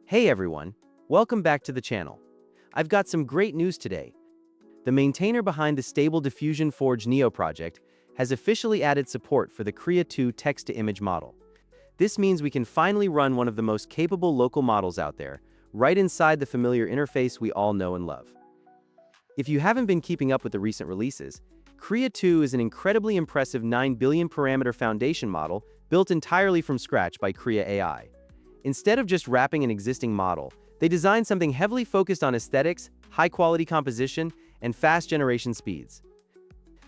Hey everyone, welcome back to the channel. I've got some great news today. The maintainer behind the Stable Diffusion Forge Neo project has officially added support for the Krea 2 text-to-image model. This means we can finally run one of the most capable local models out there, right inside the familiar interface we all know and love. If you haven't been keeping up with the recent releases, Krea 2 is an incredibly impressive 9 billion parameter foundation model built entirely from scratch by Krea AI. Instead of just wrapping an existing model, they designed something heavily focused on aesthetics, high-quality composition, and fast generation speeds.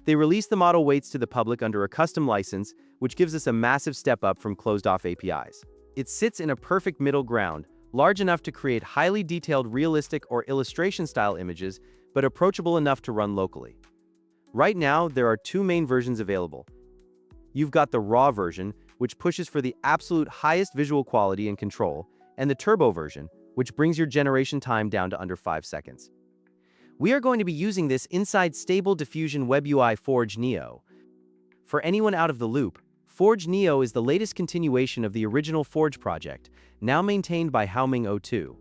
They released the model weights to the public under a custom license, which gives us a massive step up from closed-off APIs. It sits in a perfect middle ground, large enough to create highly detailed realistic or illustration-style images, but approachable enough to run locally. Right now, there are two main versions available. You've got the raw version, which pushes for the absolute highest visual quality and control, and the turbo version, which brings your generation time down to under 5 seconds. We are going to be using this inside Stable Diffusion WebUI Forge Neo. For anyone out of the loop, Forge Neo is the latest continuation of the original Forge project, now maintained by Haoming02.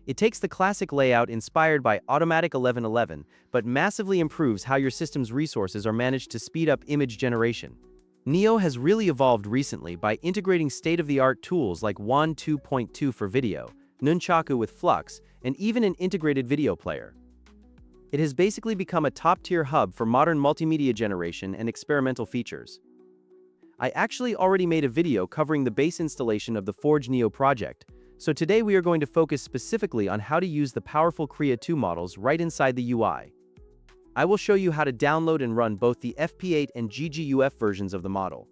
It takes the classic layout inspired by Automatic 1111, but massively improves how your system's resources are managed to speed up image generation. Neo has really evolved recently by integrating state-of-the-art tools like WAN 2.2 for video, Nunchaku with Flux, and even an integrated video player. It has basically become a top-tier hub for modern multimedia generation and experimental features. I actually already made a video covering the base installation of the Forge Neo project, so today we are going to focus specifically on how to use the powerful Krea 2 models right inside the UI. I will show you how to download and run both the FP8 and GGUF versions of the model.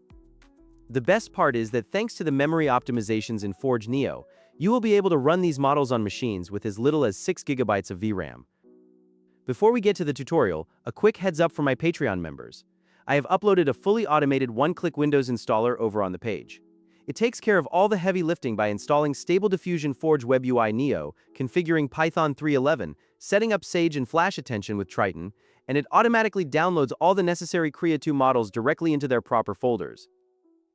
The best part is that thanks to the memory optimizations in Forge Neo, you will be able to run these models on machines with as little as 6 GB of VRAM. Before we get to the tutorial, a quick heads up for my Patreon members. I have uploaded a fully automated one-click Windows installer over on the page. It takes care of all the heavy lifting by installing Stable Diffusion Forge WebUI Neo, configuring Python 3.11, setting up Sage and Flash Attention with Triton, and it automatically downloads all the necessary Krea 2 models directly into their proper folders.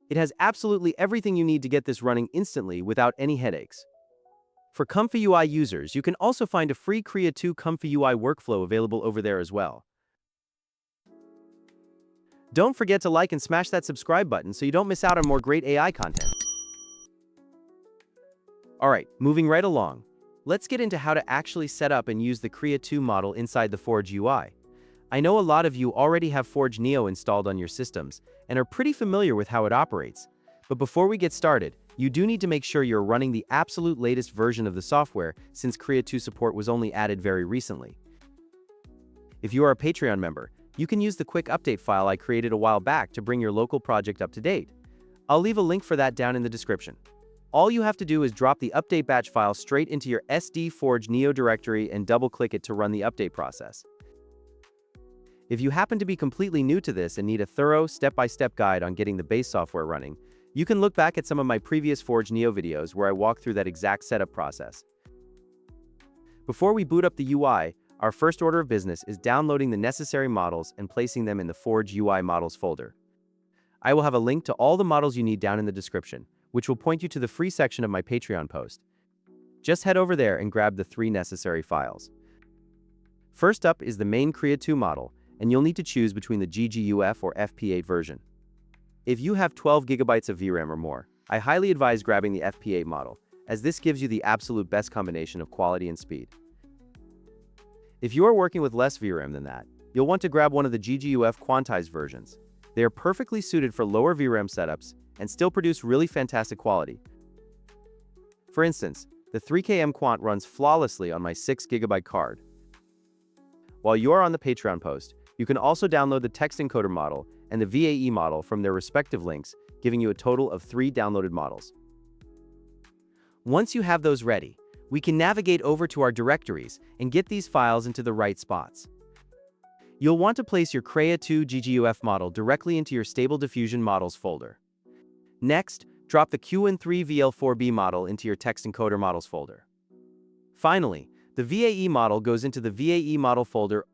It has absolutely everything you need to get this running instantly without any headaches. For ComfyUI users, you can also find a free Krea 2 ComfyUI workflow available over there as well. Don't forget to like and smash that subscribe button so you don't miss out on more great AI content. Alright, moving right along. Let's get into how to actually set up and use the Krea 2 model inside the Forge UI. I know a lot of you already have Forge Neo installed on your systems and are pretty familiar with how it operates. But before we get started, you do need to make sure you're running the absolute latest version of the software since Krea 2 support was only added very recently. If you are a Patreon member, you can use the quick update file I created a while back to bring your local project up to date. I'll leave a link for that down in the description. All you have to do is drop the update batch file straight into your SD Forge Neo directory and double-click it to run the update process. If you happen to be completely new to this and need a thorough, step-by-step guide on getting the base software running, you can look back at some of my previous Forge Neo videos where I walk through that exact setup process. Before we boot up the UI, our first order of business is downloading the necessary models and placing them in the Forge UI Models folder. I will have a link to all the models you need down in the description, which will point you to the free section of my Patreon post. Just head over there and grab the 3 necessary files. First up is the main Krea 2 model, and you'll need to choose between the GGUF or FP8 version. If you have 12 GB of VRAM or more, I highly advise grabbing the FP8 model, as this gives you the absolute best combination of quality and speed. If you are working with less VRAM than that, you'll want to grab one of the GGUF quantized versions. They are perfectly suited for lower VRAM setups and still produce really fantastic quality. For instance, the 3km Quant runs flawlessly on my 6 GB card. While you are on the Patreon post, you can also download the text encoder model and the VAE model from their respective links, giving you a total of 3 downloaded models. Once you have those ready, we can navigate over to our directories and get these files into the right spots. You'll want to place your Krea 2 GGUF model directly into your Stable Diffusion Models folder. Next, drop the QN3VL4B model into your text encoder models folder. Finally, the VAE model goes into the VAE model folder.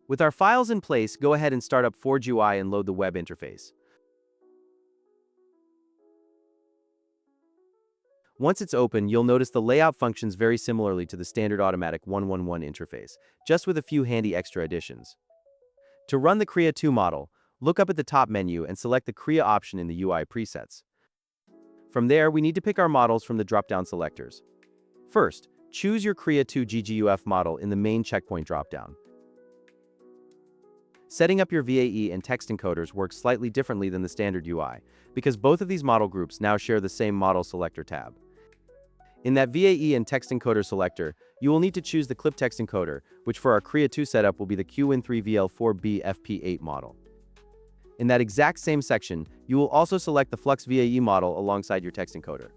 With our files in place, go ahead and start up Forge UI and load the web interface. Once it's open, you'll notice the layout functions very similarly to the standard automatic 111 interface, just with a few handy extra additions. To run the Krea 2 model, look up at the top menu and select the Krea option in the UI presets. From there, we need to pick our models from the drop-down selectors. First, choose your Krea 2 GGUF model in the main checkpoint drop-down. Setting up your VAE and text encoders works slightly differently than the standard UI, because both of these model groups now share the same model selector tab. In that VAE and text encoder selector, you will need to choose the clip text encoder, which for our Krea 2 setup will be the QWin3VL4B FP8 model. In that exact same section, you will also select the Flux VAE model alongside your text encoder.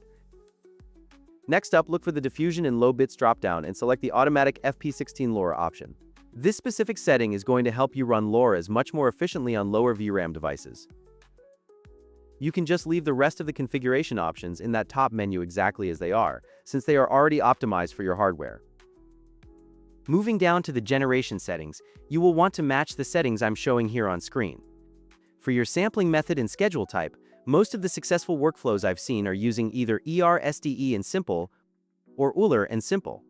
Next up, look for the Diffusion and Low Bits dropdown and select the automatic FP16 LoRa option. This specific setting is going to help you run LoRa's much more efficiently on lower VRAM devices. You can just leave the rest of the configuration options in that top menu exactly as they are, since they are already optimized for your hardware. Moving down to the generation settings, you will want to match the settings I'm showing here on screen. For your sampling method and schedule type, most of the successful workflows I've seen are using either ER-SDE and Simple or Euler and Simple.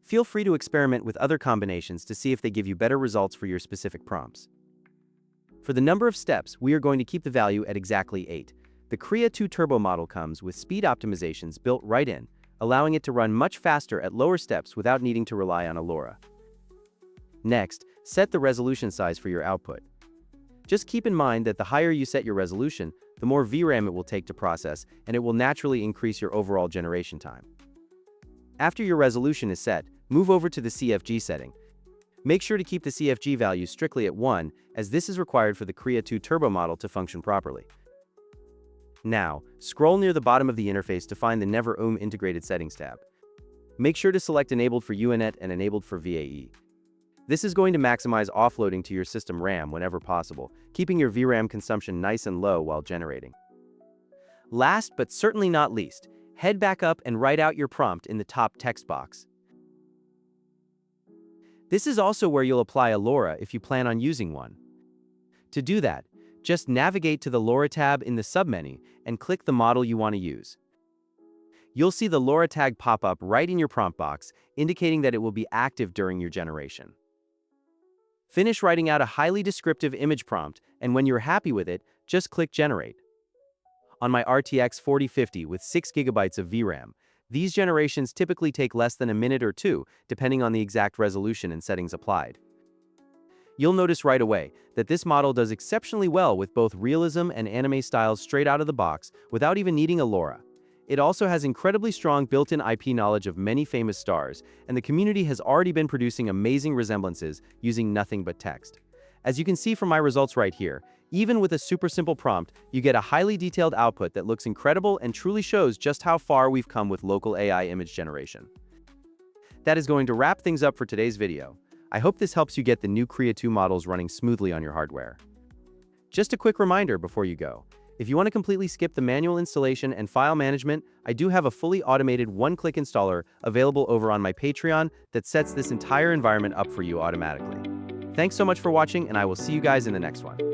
Feel free to experiment with other combinations to see if they give you better results for your specific prompts. For the number of steps, we are going to keep the value at exactly 8. The Krea 2 Turbo model comes with speed optimizations built right in, allowing it to run much faster at lower steps without needing to rely on a LoRa. Next, set the resolution size for your output. Just keep in mind that the higher you set your resolution, the more VRAM it will take to process, and it will naturally increase your overall generation time. After your resolution is set, move over to the CFG setting. Make sure to keep the CFG value strictly at 1, as this is required for the Krea 2 Turbo model to function properly. Now, scroll near the bottom of the interface to find the Never Integrated Settings tab. Make sure to select Enabled for UNet and Enabled for VAE. This is going to maximize offloading to your system RAM whenever possible, keeping your VRAM consumption nice and low while generating. Last but certainly not least, head back up and write out your prompt in the top text box. This is also where you'll apply a LoRa if you plan on using one. To do that, just navigate to the LoRa tab in the submenu and click the model you want to use. You'll see the LoRa tag pop up right in your prompt box, indicating that it will be active during your generation. Finish writing out a highly descriptive image prompt, and when you're happy with it, just click Generate. On my RTX 4050 with 6 GB of VRAM, these generations typically take less than a minute or two, depending on the exact resolution and settings applied. You'll notice right away that this model does exceptionally well with both realism and anime styles straight out of the box without even needing a LoRa. It also has incredibly strong built-in IP knowledge of many famous stars, and the community has already been producing amazing resemblances using nothing but text. As you can see from my results right here, even with a super simple prompt, you get a highly detailed output that looks incredible and truly shows just how far we've come with local AI image generation. That is going to wrap things up for today's video. I hope this helps you get the new Krea 2 models running smoothly on your hardware. Just a quick reminder before you go. If you want to completely skip the manual installation and file management, I do have a fully automated one-click installer available over on my Patreon that sets this entire environment up for you automatically. Thanks so much for watching, and I will see you guys in the next one.